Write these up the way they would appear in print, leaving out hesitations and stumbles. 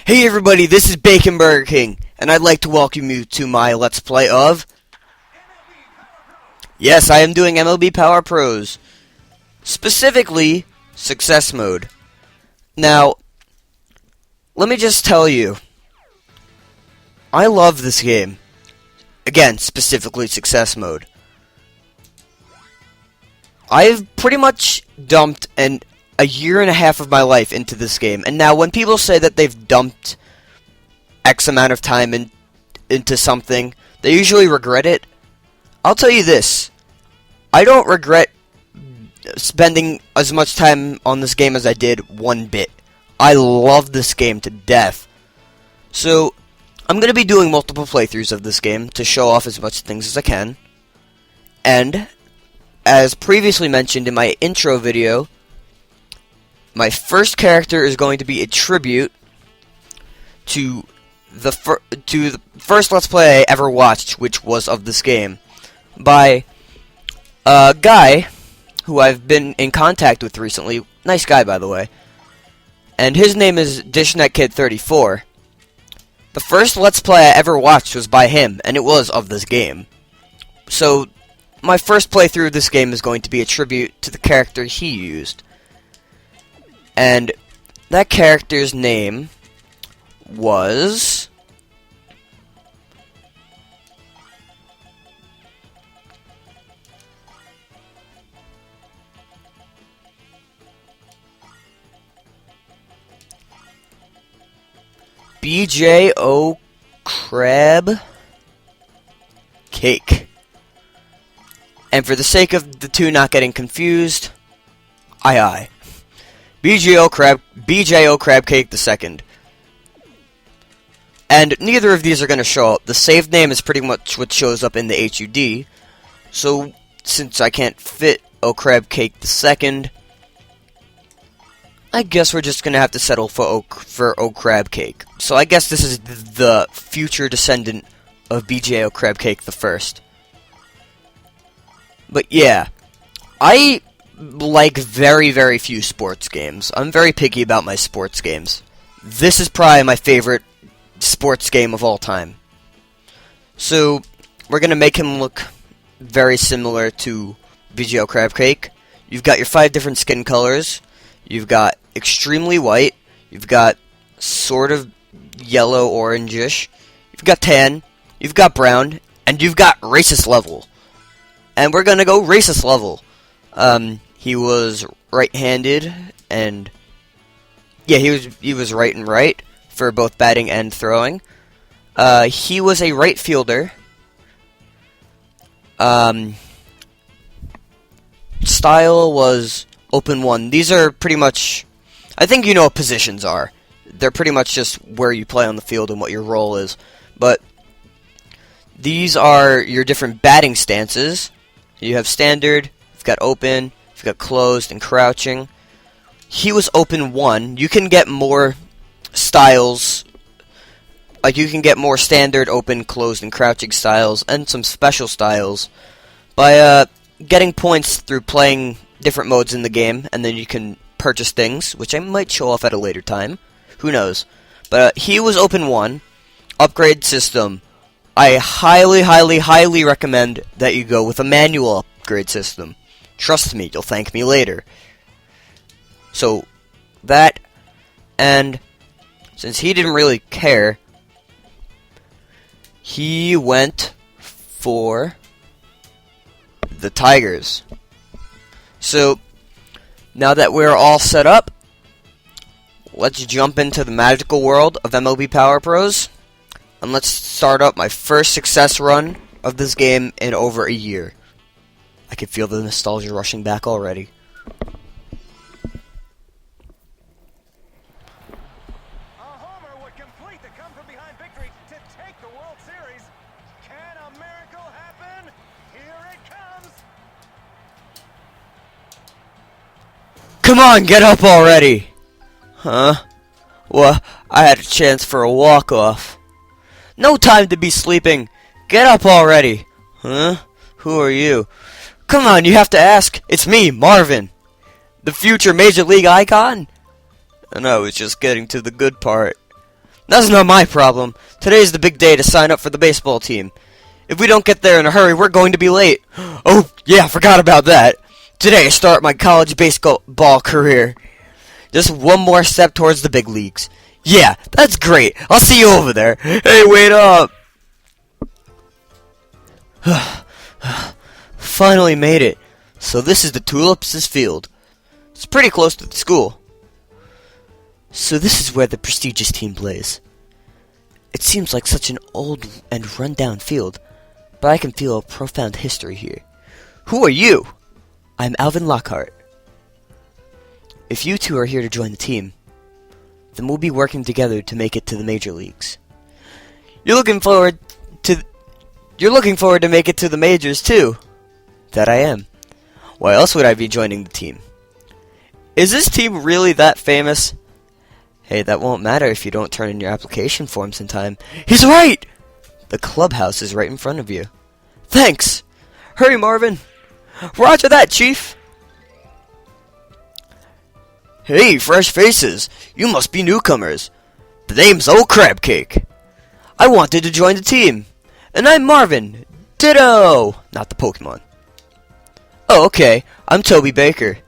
Hey everybody, this is BaconBurgerKing, and I'd like to welcome you to my Let's Play of... Yes, I am doing MLB Power Pros. Specifically, Success Mode. Now, let me just tell you, I love this game. Again, specifically Success Mode. I've pretty much dumped a year and a half of my life into this game, and now when people say that they've dumped X amount of time into something, they usually regret it. I'll tell you this, I don't regret spending as much time on this game as I did one bit. I love this game to death. So, I'm going to be doing multiple playthroughs of this game to show off as much things as I can. And, as previously mentioned in my intro video, my first character is going to be a tribute to the first Let's Play I ever watched, which was of this game, by a guy who I've been in contact with recently. Nice guy, by the way. And his name is DishNetKid34. The first Let's Play I ever watched was by him, and it was of this game. So, my first playthrough of this game is going to be a tribute to the character he used. And that character's name was... BJO Crab Cake. And for the sake of the two not getting confused, aye. BJO Crab Cake II. And neither of these are going to show up. The saved name is pretty much what shows up in the HUD. So, since I can't fit O Crab Cake II, I guess we're just going to have to settle for O Crab Cake. So I guess this is the future descendant of BJO Crab Cake I. But yeah, I like very, very few sports games. I'm very picky about my sports games. This is probably my favorite sports game of all time. So, we're going to make him look very similar to BJO Crab Cake. You've got your 5 different skin colors. You've got extremely white. You've got sort of yellow orangish. You've got tan. You've got brown. And you've got racist level. And we're going to go racist level. He was right-handed, and yeah, he was right and right for both batting and throwing. He was a right fielder. Style was open one. These are pretty much, I think you know what positions are. They're pretty much just where you play on the field and what your role is. But these are your different batting stances. You have standard, you've got open, you've got closed and crouching. He was open 1. You can get more styles. Like, you can get more standard, open, closed, and crouching styles, and some special styles by getting points through playing different modes in the game, and then you can purchase things, which I might show off at a later time. Who knows? But he was open 1. Upgrade system. I highly, highly, highly recommend that you go with a manual upgrade system. Trust me, you'll thank me later. So, that, and since he didn't really care, he went for the Tigers. So, now that we're all set up, let's jump into the magical world of MLB Power Pros. And let's start up my first success run of this game in over a year. I can feel the nostalgia rushing back already. A homer would complete the come-from-behind victory to take the World Series. Can a miracle happen? Here it comes. Come on, get up already! Huh? Well, I had a chance for a walk-off. No time to be sleeping. Get up already. Huh? Who are you? Come on, you have to ask. It's me, Marvin. The future Major League icon? And I was just getting to the good part. That's not my problem. Today's the big day to sign up for the baseball team. If we don't get there in a hurry, we're going to be late. Oh, yeah, forgot about that. Today I start my college baseball career. Just one more step towards the big leagues. Yeah, that's great. I'll see you over there. Hey, wait up. Finally made it. So this is the Tulips' field. It's pretty close to the school. So this is where the prestigious team plays. It seems like such an old and run-down field, but I can feel a profound history here. Who are you? I'm Alvin Lockhart. If you two are here to join the team, then we'll be working together to make it to the major leagues. You're looking forward to make it to the majors too. That I am. Why else would I be joining the team? Is this team really that famous? Hey, that won't matter if you don't turn in your application forms in time. He's right! The clubhouse is right in front of you. Thanks! Hurry, Marvin! Roger that, Chief! Hey, fresh faces! You must be newcomers. The name's Old Crab Cake. I wanted to join the team. And I'm Marvin. Ditto! Not the Pokemon. Oh, okay. I'm Toby Baker.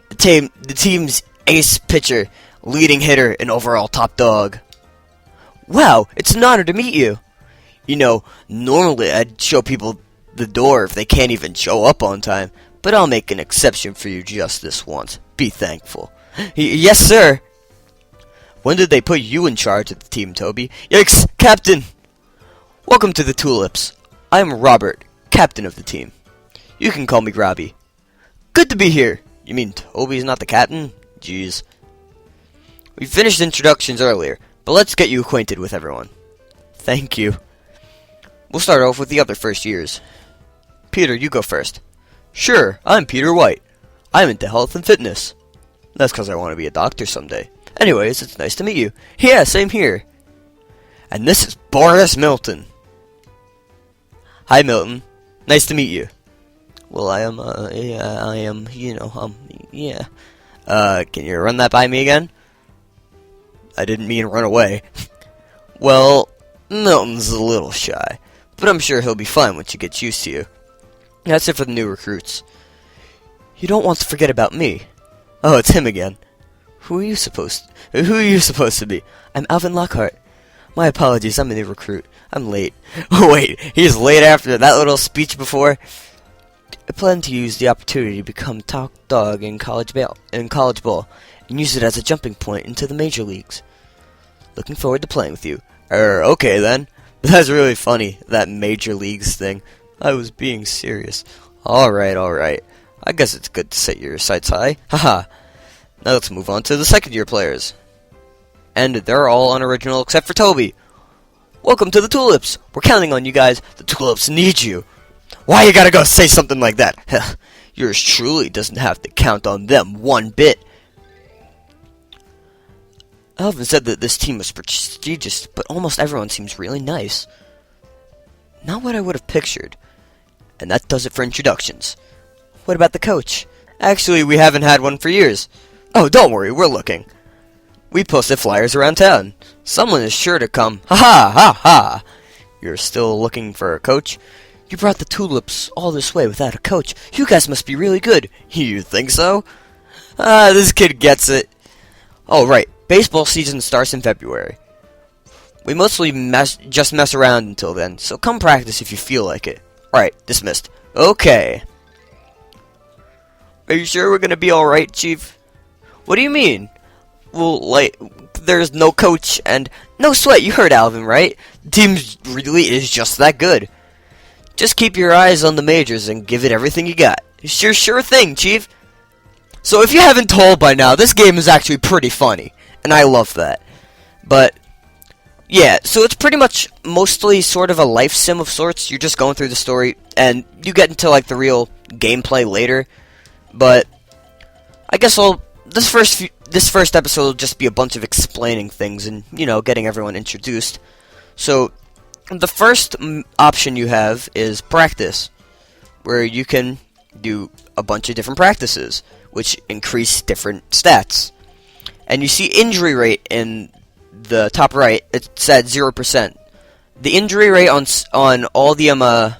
The team's ace pitcher, leading hitter, and overall top dog. Wow, it's an honor to meet you. You know, normally I'd show people the door if they can't even show up on time, but I'll make an exception for you just this once. Be thankful. Yes, sir. When did they put you in charge of the team, Toby? Yikes, Captain! Welcome to the Tulips. I'm Robert, captain of the team. You can call me Robbie. Good to be here. You mean Toby's not the captain? Jeez. We finished introductions earlier, but let's get you acquainted with everyone. Thank you. We'll start off with the other first years. Peter, you go first. Sure, I'm Peter White. I'm into health and fitness. That's because I want to be a doctor someday. Anyways, it's nice to meet you. Yeah, same here. And this is Boris Milton. Hi, Milton. Nice to meet you. Well, yeah. Can you run that by me again? I didn't mean run away. Well, Milton's a little shy, but I'm sure he'll be fine once he gets used to you. That's it for the new recruits. You don't want to forget about me. Oh, it's him again. Who are you supposed to be? I'm Alvin Lockhart. My apologies, I'm a new recruit. I'm late. Oh, wait, he's late after that little speech before? I plan to use the opportunity to become top dog in college ball, and use it as a jumping point into the major leagues. Looking forward to playing with you. Okay then. That's really funny, that major leagues thing. I was being serious. Alright. I guess it's good to set your sights high. Haha. Now let's move on to the second year players. And they're all unoriginal except for Toby. Welcome to the Tulips. We're counting on you guys. The Tulips need you. Why you gotta go say something like that? Yours truly doesn't have to count on them one bit. Alvin said that this team was prestigious, but almost everyone seems really nice. Not what I would have pictured. And that does it for introductions. What about the coach? Actually, we haven't had one for years. Oh, don't worry, we're looking. We posted flyers around town. Someone is sure to come. Ha! You're still looking for a coach? You brought the Tulips all this way without a coach. You guys must be really good. You think so? This kid gets it. Oh, right. Baseball season starts in February. We mostly just mess around until then, so come practice if you feel like it. Alright, dismissed. Okay. Are you sure we're gonna be alright, Chief? What do you mean? Well, like, there's no coach and... No sweat, you heard Alvin, right? The team really is just that good. Just keep your eyes on the majors and give it everything you got. Sure thing, Chief. So if you haven't told by now, this game is actually pretty funny. And I love that. But, yeah, so it's pretty much mostly sort of a life sim of sorts. You're just going through the story, and you get into, like, the real gameplay later. But, I guess this first episode will just be a bunch of explaining things and, you know, getting everyone introduced. So, the first option you have is practice, where you can do a bunch of different practices, which increase different stats. And you see injury rate in the top right, it said 0%. The injury rate on all the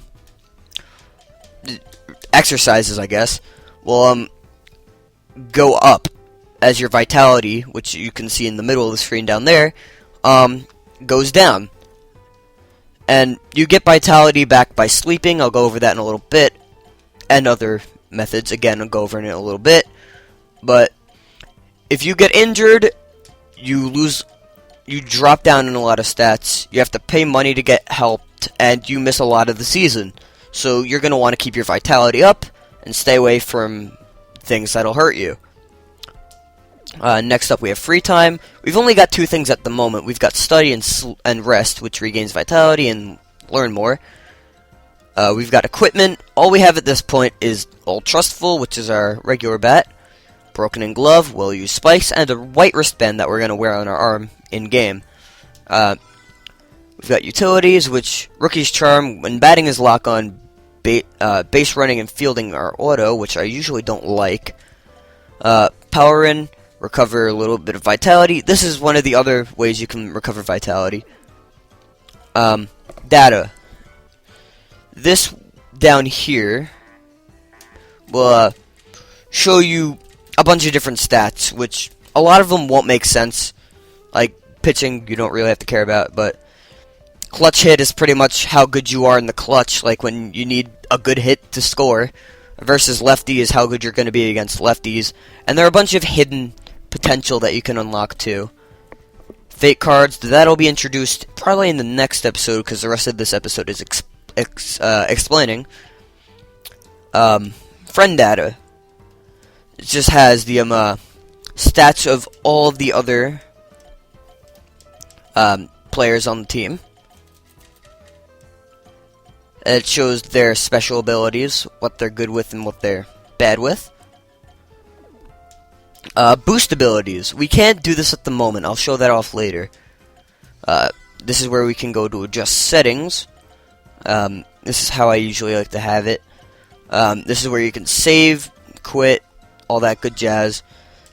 exercises, I guess, will go up as your vitality, which you can see in the middle of the screen down there, goes down. And you get vitality back by sleeping. I'll go over that in a little bit, and other methods. Again, I'll go over it in a little bit. But if you get injured, you drop down in a lot of stats. You have to pay money to get helped, and you miss a lot of the season. So you're going to want to keep your vitality up and stay away from things that'll hurt you. Next up, we have free time. We've only got 2 things at the moment. We've got study and rest, which regains vitality and learn more. We've got equipment. All we have at this point is Old Trustful, which is our regular bat. Broken in Glove, We'll Use Spikes, and a white wristband that we're going to wear on our arm in-game. We've got utilities, which Rookie's Charm, when batting is lock on, base running and fielding are auto, which I usually don't like. Power in, recover a little bit of vitality. This is one of the other ways you can recover vitality. Data. This down here will show you a bunch of different stats, which a lot of them won't make sense. Like pitching, you don't really have to care about, but clutch hit is pretty much how good you are in the clutch, like when you need a good hit to score, versus lefty is how good you're going to be against lefties. And there are a bunch of hidden potential that you can unlock too. Fate cards, that'll be introduced probably in the next episode, because the rest of this episode is explaining. Friend data. It just has the stats of all of the other players on the team. It shows their special abilities, what they're good with and what they're bad with. Boost abilities. We can't do this at the moment. I'll show that off later. This is where we can go to adjust settings. This is how I usually like to have it. This is where you can save, quit, all that good jazz.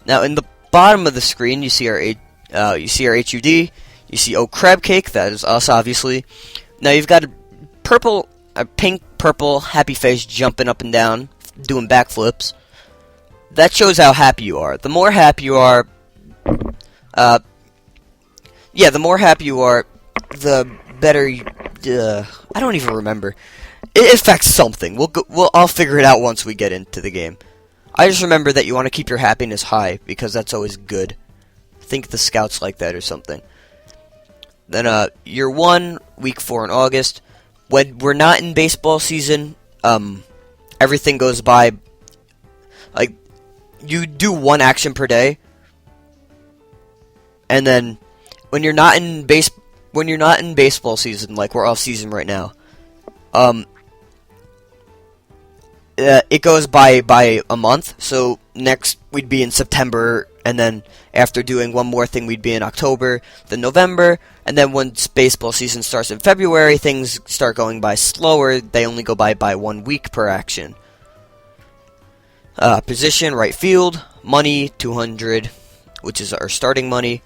Now, in the bottom of the screen, you see our HUD. You see Oh Crab Cake. That is us, obviously. Now you've got a pink, purple, happy face jumping up and down, doing backflips. That shows how happy you are. The more happy you are, the better. I don't even remember. It affects something. I'll figure it out once we get into the game. I just remember that you want to keep your happiness high, because that's always good. I think the scouts like that or something. Then, year 1, week 4 in August. When we're not in baseball season, everything goes by, like, you do 1 action per day. And then, when you're not in baseball season, like we're off season right now, it goes by a month. So next we'd be in September, and then after doing one more thing we'd be in October, then November, and then once baseball season starts in February, things start going by slower. They only go by 1 week per action. Position, right field. Money, 200, which is our starting money.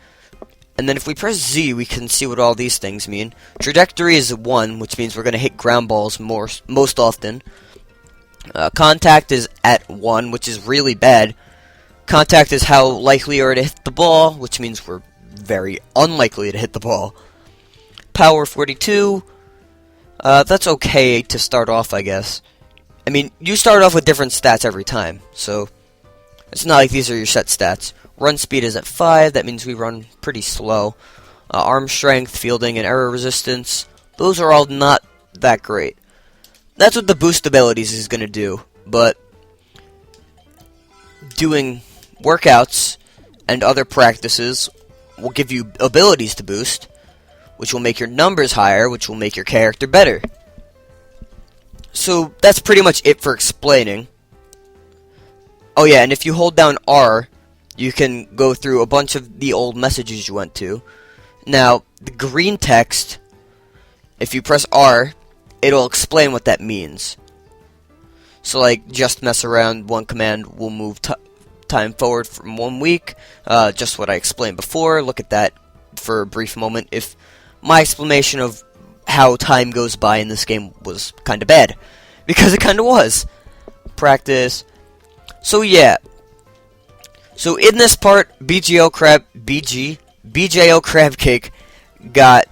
And then if we press Z, we can see what all these things mean. Trajectory is 1, which means we're going to hit ground balls most often. Contact is at 1, which is really bad. Contact is how likely you are to hit the ball, which means we're very unlikely to hit the ball. Power 42. That's okay to start off, I guess. I mean, you start off with different stats every time, so it's not like these are your set stats. Run speed is at 5, that means we run pretty slow. Arm strength, fielding, and error resistance, those are all not that great. That's what the boost abilities is going to do, but doing workouts and other practices will give you abilities to boost, which will make your numbers higher, which will make your character better. So that's pretty much it for explaining. Oh yeah, and if you hold down R, you can go through a bunch of the old messages you went to. Now, the green text, if you press R, it'll explain what that means. So like, just mess around, one command will move time forward from 1 week. Just what I explained before, look at that for a brief moment if my explanation of how time goes by in this game was kind of bad. Because it kind of was. Practice. So yeah. So in this part, BJO Crab Cake got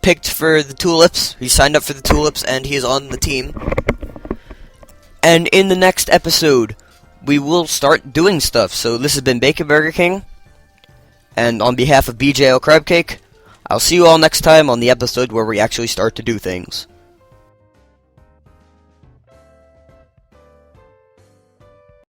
picked for the tulips. He signed up for the tulips and he is on the team. And in the next episode, we will start doing stuff. So this has been BaconBurgerKing. And on behalf of BJO Crab Cake, I'll see you all next time on the episode where we actually start to do things.